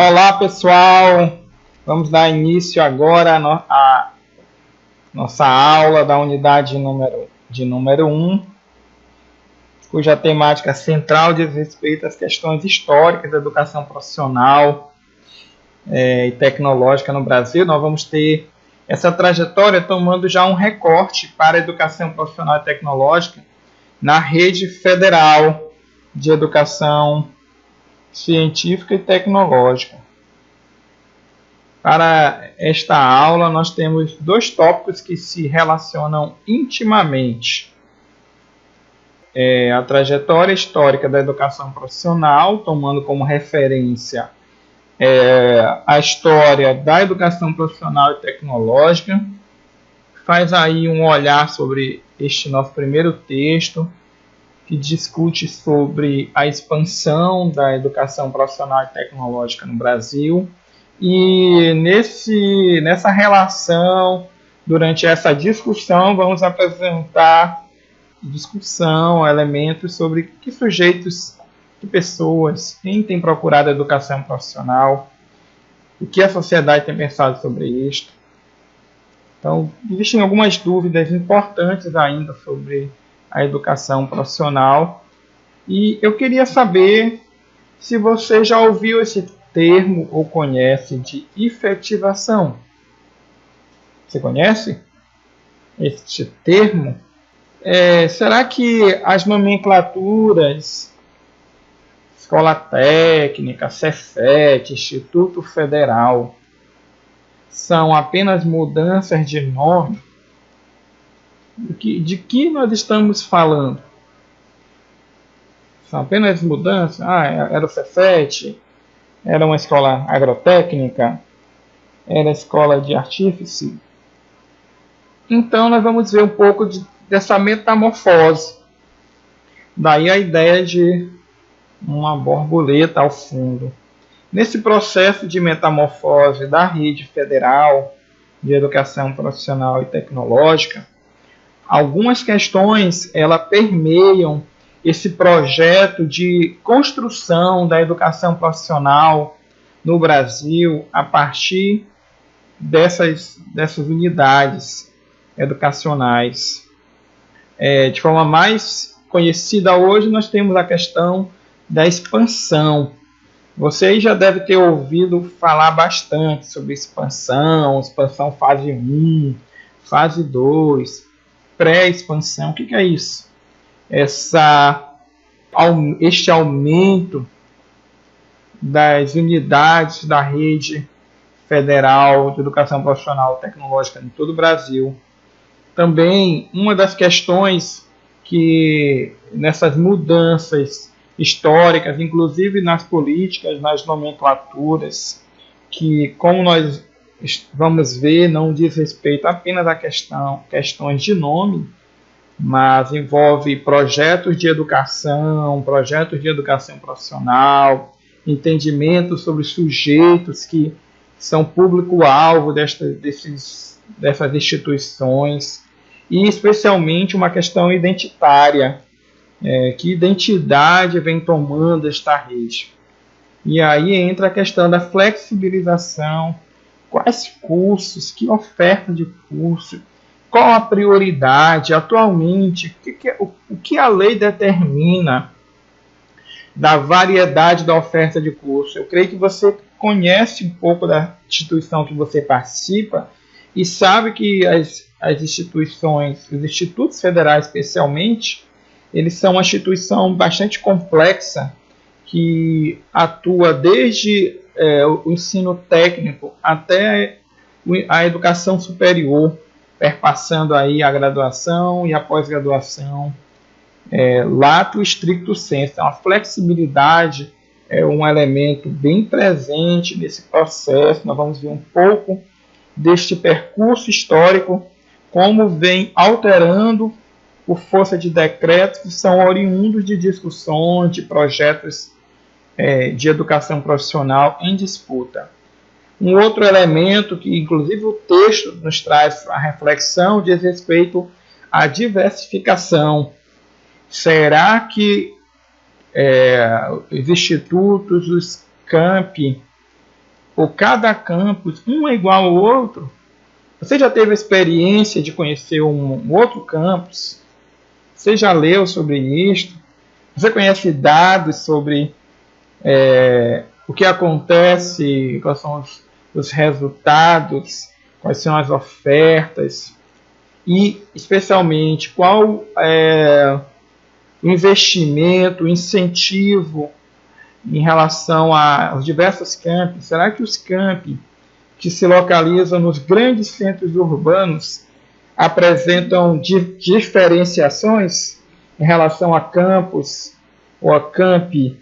Olá pessoal, vamos dar início agora à nossa aula da unidade número 1, cuja temática central diz respeito às questões históricas da educação profissional e tecnológica no Brasil. Nós vamos ter essa trajetória tomando já um recorte para a educação profissional e tecnológica na rede federal de educação científica e tecnológica. Para esta aula, nós temos dois tópicos que se relacionam intimamente. A trajetória histórica da educação profissional, tomando como referência a história da educação profissional e tecnológica. Faz aí um olhar sobre este nosso primeiro texto, que discute sobre a expansão da educação profissional e tecnológica no Brasil. E nessa relação, durante essa discussão, vamos apresentar elementos sobre que sujeitos, que pessoas, quem tem procurado a educação profissional, o que a sociedade tem pensado sobre isto. Então, existem algumas dúvidas importantes ainda sobre a educação profissional. E eu queria saber se você já ouviu esse termo ou conhece de efetivação. Você conhece este termo? Será que as nomenclaturas Escola Técnica, Cefet, Instituto Federal são apenas mudanças de nome? De que nós estamos falando? São apenas mudanças? Era o Cefet, era uma escola agrotécnica, era a escola de artífice. Então nós vamos ver um pouco dessa metamorfose. Daí a ideia de uma borboleta ao fundo. Nesse processo de metamorfose da rede federal de educação profissional e tecnológica, algumas questões permeiam esse projeto de construção da educação profissional no Brasil a partir dessas unidades educacionais. De forma mais conhecida hoje, nós temos a questão da expansão. Vocês já devem ter ouvido falar bastante sobre expansão fase 1, fase 2, pré-expansão. O que é isso? Este aumento das unidades da rede federal de educação profissional e tecnológica em todo o Brasil. Também uma das questões que nessas mudanças históricas, inclusive nas políticas, nas nomenclaturas, que, como nós vamos ver, não diz respeito apenas a questões de nome, mas envolve projetos de educação profissional, entendimento sobre sujeitos que são público-alvo dessas instituições, e especialmente uma questão identitária, que identidade vem tomando esta rede. E aí entra a questão da flexibilização, quais cursos, que oferta de curso, qual a prioridade atualmente, o que a lei determina da variedade da oferta de curso. Eu creio que você conhece um pouco da instituição que você participa e sabe que as instituições, os institutos federais especialmente, eles são uma instituição bastante complexa que atua desde o ensino técnico até a educação superior, perpassando aí a graduação e a pós-graduação, lato stricto sensu. A flexibilidade é um elemento bem presente nesse processo. Nós vamos ver um pouco deste percurso histórico, como vem alterando por força de decretos que são oriundos de discussões, de projetos de educação profissional em disputa. Um outro elemento que, inclusive, o texto nos traz a reflexão diz respeito à diversificação. Será que os institutos, os campi, ou cada campus, um é igual ao outro? Você já teve a experiência de conhecer um outro campus? Você já leu sobre isto? Você conhece dados sobre o que acontece, quais são os resultados, quais são as ofertas e, especialmente, qual é o investimento, o incentivo em relação aos diversos campi? Será que os campi que se localizam nos grandes centros urbanos apresentam diferenciações em relação a campos ou a campi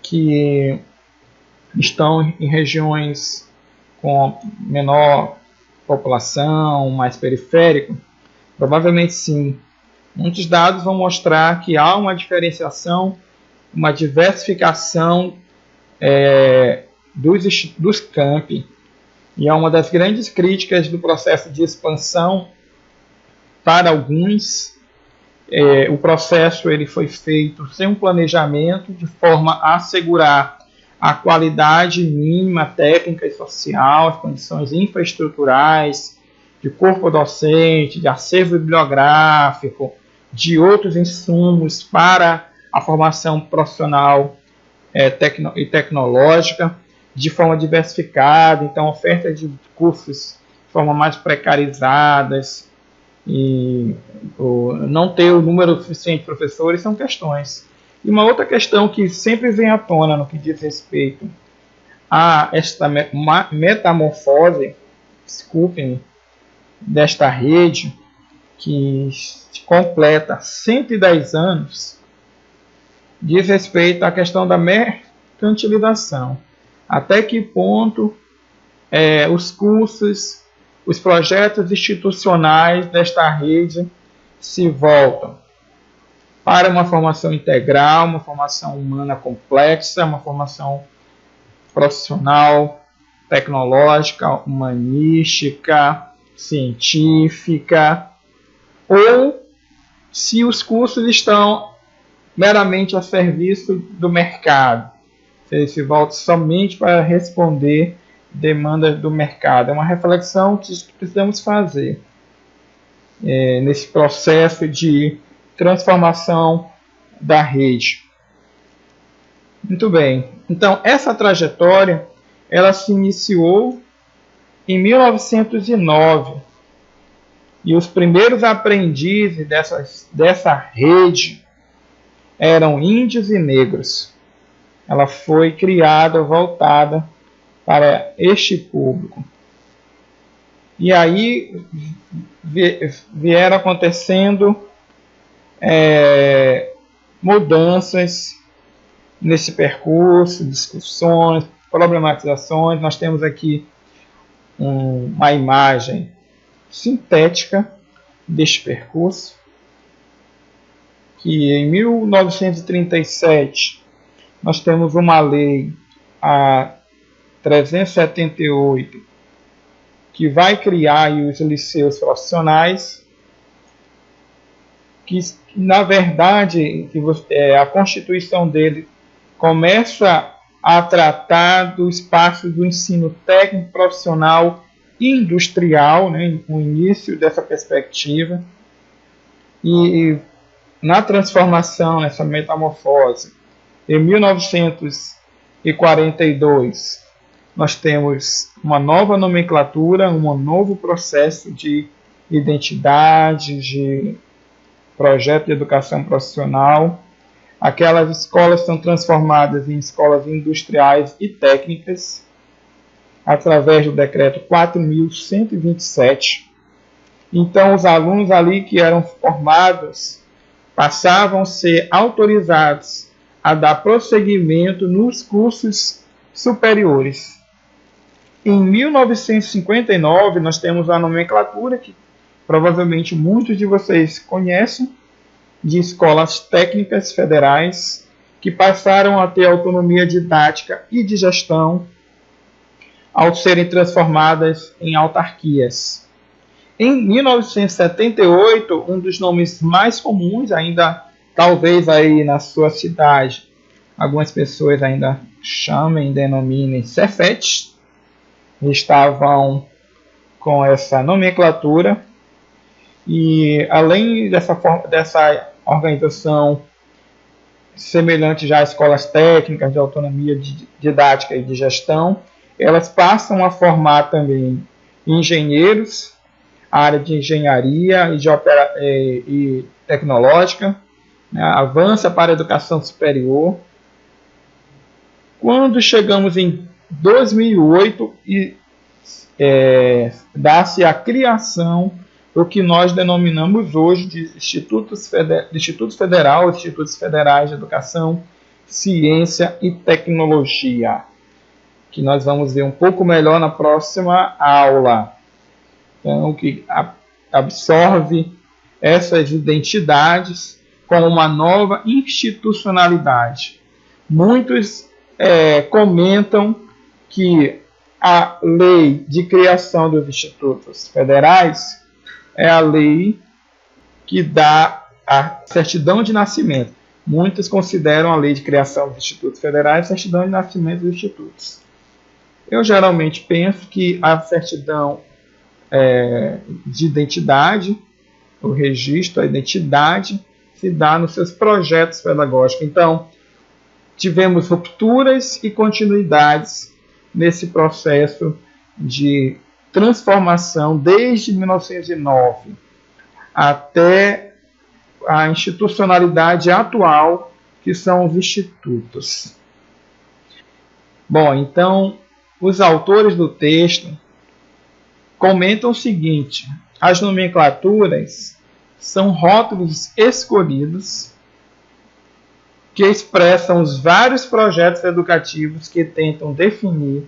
que estão em regiões com menor população, mais periférico? Provavelmente sim. Muitos dados vão mostrar que há uma diferenciação, uma diversificação dos campi. E é uma das grandes críticas do processo de expansão para alguns. O processo ele foi feito sem um planejamento, de forma a assegurar a qualidade mínima técnica e social, as condições infraestruturais, de corpo docente, de acervo bibliográfico, de outros insumos para a formação profissional e tecnológica, de forma diversificada. Então, oferta de cursos de forma mais precarizadas e não ter o número suficiente de professores são questões. E uma outra questão que sempre vem à tona no que diz respeito a esta metamorfose, desculpem-me, desta rede que completa 110 anos, diz respeito à questão da mercantilização. Até que ponto os cursos, os projetos institucionais desta rede se voltam para uma formação integral, uma formação humana complexa, uma formação profissional, tecnológica, humanística, científica, ou se os cursos estão meramente a serviço do mercado, se eles se voltam somente para responder demandas do mercado. É uma reflexão que precisamos fazer nesse processo de transformação da rede. Muito bem. Então, essa trajetória ela se iniciou em 1909 e os primeiros aprendizes dessa rede eram índios e negros. Ela foi criada, voltada para este público. E aí vieram acontecendo mudanças nesse percurso, discussões, problematizações. Nós temos aqui uma imagem sintética deste percurso, que em 1937 nós temos uma lei, a 378, que vai criar os liceus profissionais, que na verdade a constituição dele começa a tratar do espaço do ensino técnico, profissional e industrial, né, o início dessa perspectiva. E na transformação, nessa metamorfose, em 1942, nós temos uma nova nomenclatura, um novo processo de identidade, de projeto de educação profissional. Aquelas escolas são transformadas em escolas industriais e técnicas, através do decreto 4.127. Então, os alunos ali que eram formados passavam a ser autorizados a dar prosseguimento nos cursos superiores. Em 1959, nós temos a nomenclatura que provavelmente muitos de vocês conhecem, de escolas técnicas federais, que passaram a ter autonomia didática e de gestão ao serem transformadas em autarquias. Em 1978, um dos nomes mais comuns, ainda talvez aí na sua cidade, algumas pessoas ainda chamem, denominem Cefet, estavam com essa nomenclatura, e além dessa organização semelhante já a escolas técnicas de autonomia didática e de gestão, elas passam a formar também engenheiros, área de engenharia e tecnológica, né, avança para a educação superior. Quando chegamos em 2008, dá-se a criação do que nós denominamos hoje de Institutos Federais de Educação, Ciência e Tecnologia, que nós vamos ver um pouco melhor na próxima aula. Então, que absorve essas identidades com uma nova institucionalidade. Muitos comentam que a lei de criação dos institutos federais é a lei que dá a certidão de nascimento. Muitos consideram a lei de criação dos institutos federais a certidão de nascimento dos institutos. Eu geralmente penso que a certidão de identidade, o registro, a identidade, se dá nos seus projetos pedagógicos. Então, tivemos rupturas e continuidades nesse processo de transformação desde 1909 até a institucionalidade atual, que são os institutos. Bom, então, os autores do texto comentam o seguinte: as nomenclaturas são rótulos escolhidos que expressam os vários projetos educativos que tentam definir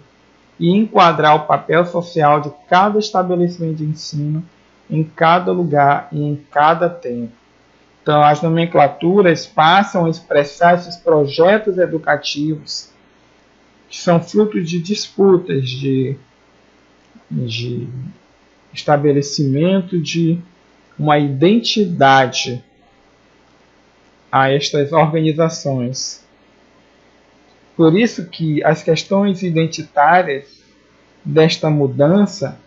e enquadrar o papel social de cada estabelecimento de ensino em cada lugar e em cada tempo. Então, as nomenclaturas passam a expressar esses projetos educativos que são frutos de disputas, de estabelecimento de uma identidade a estas organizações. Por isso que as questões identitárias desta mudança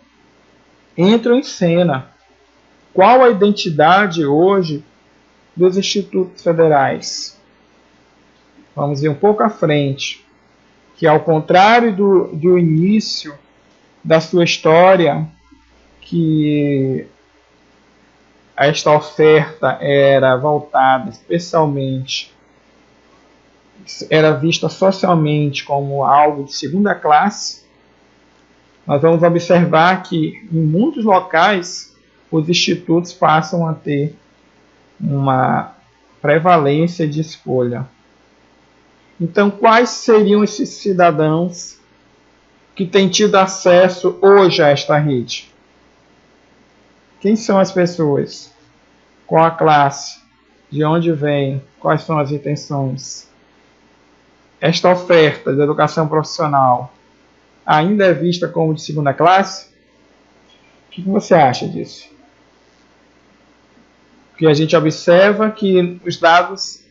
entram em cena. Qual a identidade hoje dos institutos federais? Vamos ver um pouco à frente, que ao contrário do início da sua história, que esta oferta era voltada especialmente, era vista socialmente como algo de segunda classe, nós vamos observar que em muitos locais os institutos passam a ter uma prevalência de escolha. Então, quais seriam esses cidadãos que têm tido acesso hoje a esta rede? Quem são as pessoas? Qual a classe? De onde vem? Quais são as intenções? Esta oferta de educação profissional ainda é vista como de segunda classe? O que você acha disso? Porque a gente observa que os dados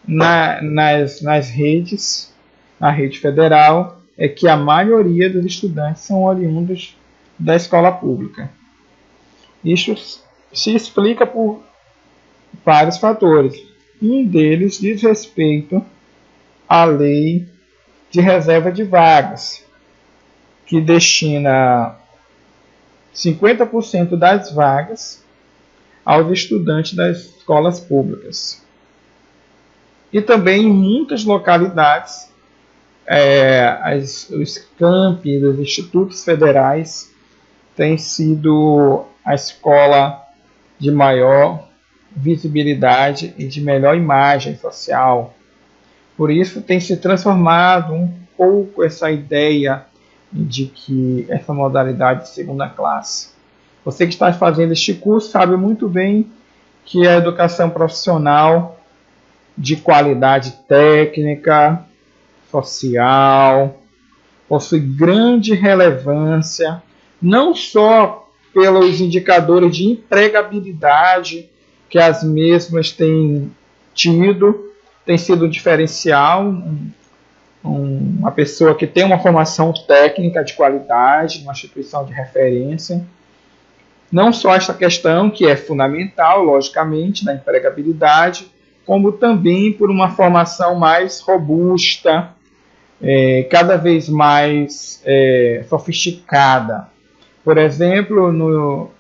nas redes, na rede federal, é que a maioria dos estudantes são oriundos da escola pública. Isso se explica por vários fatores. Um deles diz respeito à lei de reserva de vagas, que destina 50% das vagas aos estudantes das escolas públicas. E também em muitas localidades, os campi dos institutos federais têm sido a escola de maior visibilidade e de melhor imagem social. Por isso tem se transformado um pouco essa ideia de que essa modalidade de segunda classe. Você que está fazendo este curso sabe muito bem que a educação profissional de qualidade técnica, social, possui grande relevância, não só pelos indicadores de empregabilidade que as mesmas têm tido, tem sido um diferencial, uma pessoa que tem uma formação técnica de qualidade, uma instituição de referência. Não só esta questão, que é fundamental, logicamente, da empregabilidade, como também por uma formação mais robusta, cada vez mais sofisticada. Por exemplo, no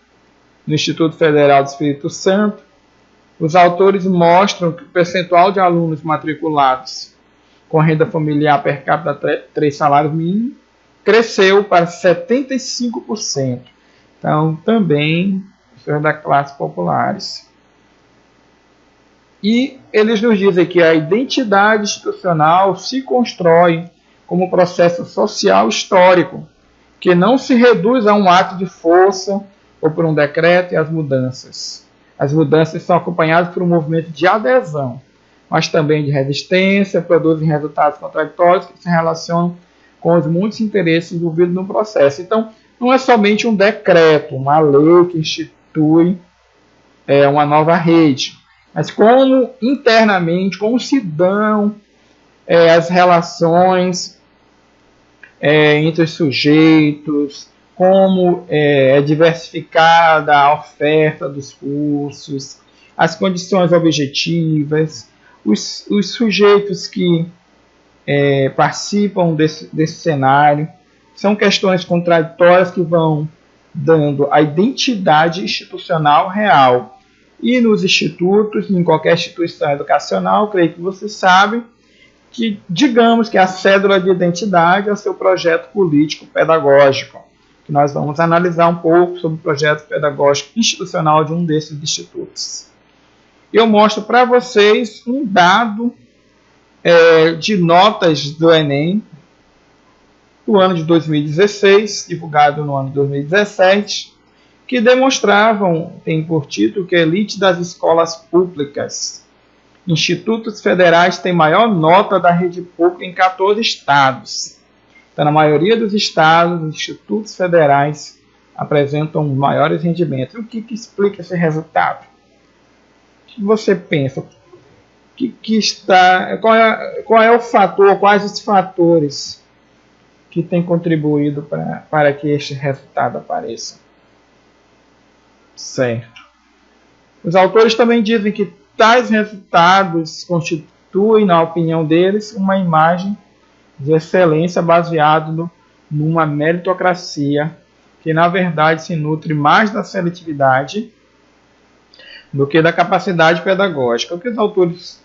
Instituto Federal do Espírito Santo, os autores mostram que o percentual de alunos matriculados com renda familiar per capita 3 salários mínimos cresceu para 75%. Então, também pessoas da classe populares. E eles nos dizem que a identidade institucional se constrói como processo social histórico, que não se reduz a um ato de força ou por um decreto e as mudanças. As mudanças são acompanhadas por um movimento de adesão, mas também de resistência, produzem resultados contraditórios que se relacionam com os muitos interesses envolvidos no processo. Então, não é somente um decreto, uma lei que institui uma nova rede, mas como internamente, como se dão as relações entre os sujeitos, como é diversificada a oferta dos cursos, as condições objetivas, os sujeitos que participam desse cenário. São questões contraditórias que vão dando a identidade institucional real. E nos institutos, em qualquer instituição educacional, creio que vocês sabem, que digamos que a cédula de identidade é o seu projeto político-pedagógico, que nós vamos analisar um pouco sobre o projeto pedagógico institucional de um desses institutos. Eu mostro para vocês um dado de notas do Enem, do ano de 2016, divulgado no ano de 2017, que demonstravam, tem por título, que a elite das escolas públicas, institutos federais, tem maior nota da rede pública em 14 estados. Então, na maioria dos estados, os institutos federais apresentam maiores rendimentos. O que explica esse resultado? O que você pensa? Qual é o fator, quais os fatores que têm contribuído para que este resultado apareça? Certo. Os autores também dizem que tais resultados constituem, na opinião deles, uma imagem de excelência baseada numa meritocracia que, na verdade, se nutre mais da seletividade do que da capacidade pedagógica. O que os autores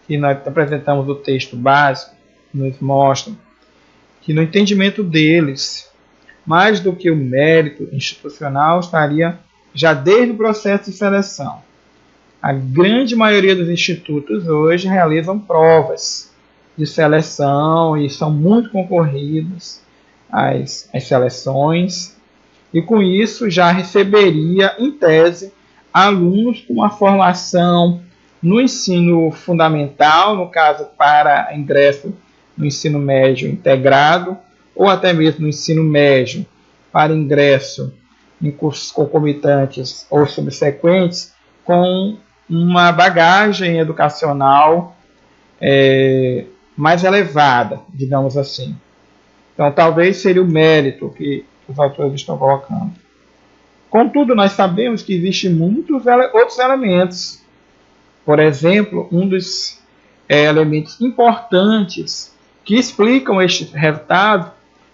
que nós apresentamos no texto básico nos mostram que, no entendimento deles, mais do que o mérito institucional estaria já desde o processo de seleção. A grande maioria dos institutos hoje realizam provas de seleção e são muito concorridas as seleções, e com isso já receberia, em tese, alunos com uma formação no ensino fundamental, no caso para ingresso no ensino médio integrado, ou até mesmo no ensino médio para ingresso em cursos concomitantes ou subsequentes, com uma bagagem educacional mais elevada, digamos assim. Então, talvez seria o mérito que os autores estão colocando. Contudo, nós sabemos que existem muitos outros elementos. Por exemplo, um dos elementos importantes que explicam este resultado,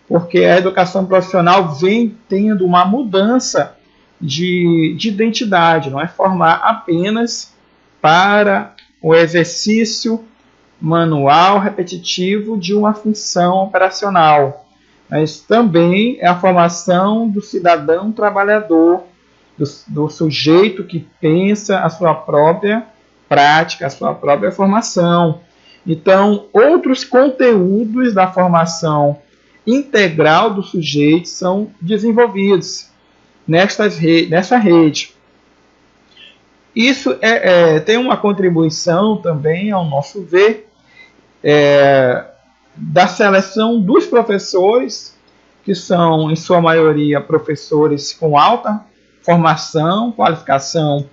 porque a educação profissional vem tendo uma mudança de identidade, não é formar apenas para o exercício manual repetitivo de uma função operacional, mas também é a formação do cidadão trabalhador, do sujeito que pensa a sua própria prática, a sua própria formação. Então, outros conteúdos da formação integral do sujeito são desenvolvidos nessa rede. Isso tem uma contribuição também, ao nosso ver, da seleção dos professores, que são, em sua maioria, professores com alta formação, qualificação,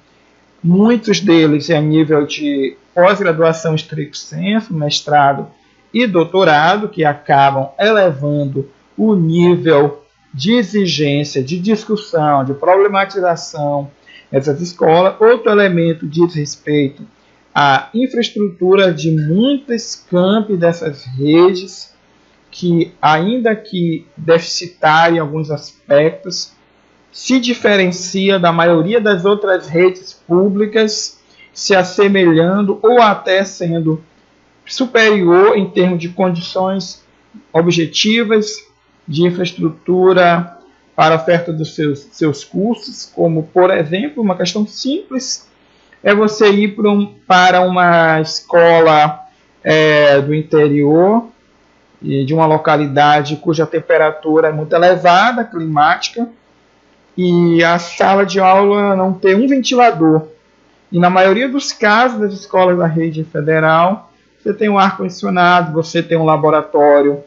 muitos deles a nível de pós-graduação stricto sensu, mestrado e doutorado, que acabam elevando o nível de exigência, de discussão, de problematização dessas escolas. Outro elemento diz respeito à infraestrutura de muitos campi dessas redes, que, ainda que deficitária em alguns aspectos, se diferencia da maioria das outras redes públicas, se assemelhando ou até sendo superior em termos de condições objetivas de infraestrutura para a oferta dos seus cursos, como, por exemplo, uma questão simples é você ir para uma escola do interior e de uma localidade cuja temperatura é muito elevada, climática, e a sala de aula não ter um ventilador. E na maioria dos casos das escolas da rede federal, você tem um ar-condicionado, você tem um laboratório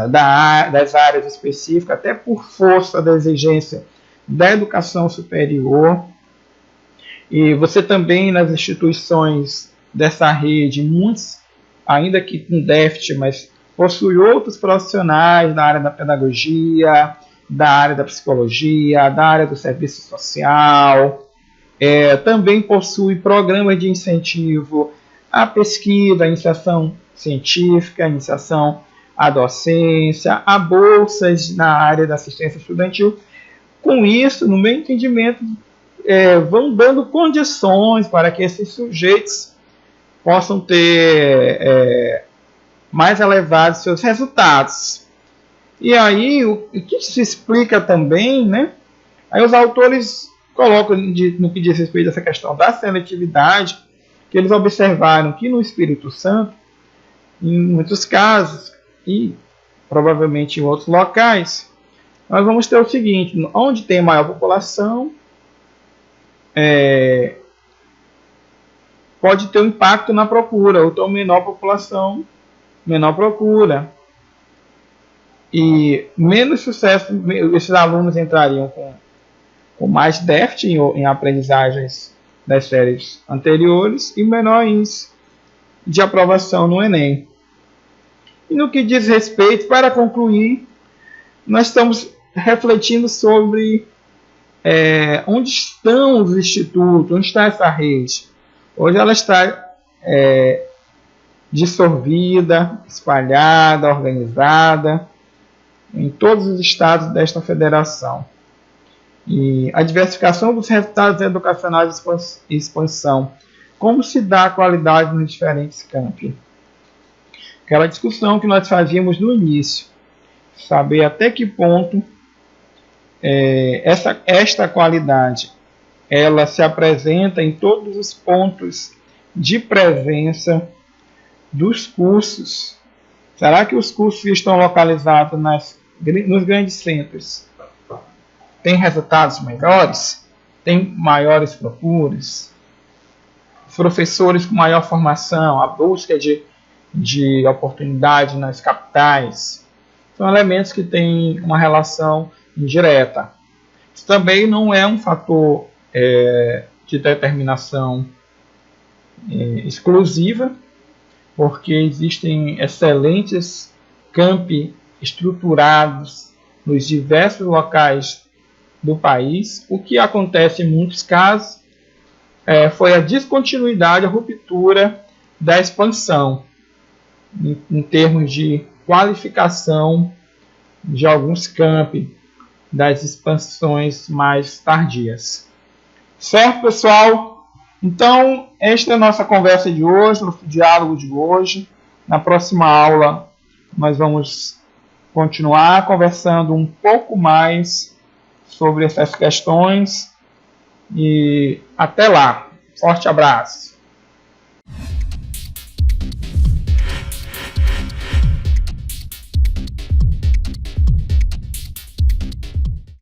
das áreas específicas, até por força da exigência da educação superior. E você também, nas instituições dessa rede, muitos, ainda que com déficit, mas possui outros profissionais da área da pedagogia, da área da psicologia, da área do serviço social. Também possui programas de incentivo à pesquisa, à iniciação científica, à iniciação à docência, a bolsas na área da assistência estudantil. Com isso, no meu entendimento, vão dando condições para que esses sujeitos possam ter mais elevados seus resultados. E aí, o que se explica também, né? Aí os autores colocam, no que diz respeito a essa questão da seletividade, que eles observaram que no Espírito Santo, em muitos casos, e provavelmente em outros locais, nós vamos ter o seguinte: onde tem maior população, pode ter um impacto na procura, ou então menor população, menor procura. E menos sucesso, esses alunos entrariam com mais déficit em aprendizagens das séries anteriores e menor índice de aprovação no Enem. E no que diz respeito, para concluir, nós estamos refletindo sobre onde estão os institutos, onde está essa rede. Hoje ela está dissolvida, espalhada, organizada em todos os estados desta federação. E a diversificação dos resultados educacionais e expansão. Como se dá a qualidade nos diferentes campi? Aquela discussão que nós fazíamos no início. Saber até que ponto esta qualidade ela se apresenta em todos os pontos de presença dos cursos. Será que os cursos que estão localizados nos grandes centros têm resultados melhores? Tem maiores procuras? Os professores com maior formação, a busca de oportunidade nas capitais, são elementos que têm uma relação indireta. Isso também não é um fator de determinação exclusiva, porque existem excelentes campi estruturados nos diversos locais do país. O que acontece em muitos casos foi a descontinuidade, a ruptura da expansão, em termos de qualificação de alguns campi, das expansões mais tardias. Certo, pessoal? Então, esta é a nossa conversa de hoje, nosso diálogo de hoje. Na próxima aula, nós vamos continuar conversando um pouco mais sobre essas questões. E até lá. Forte abraço.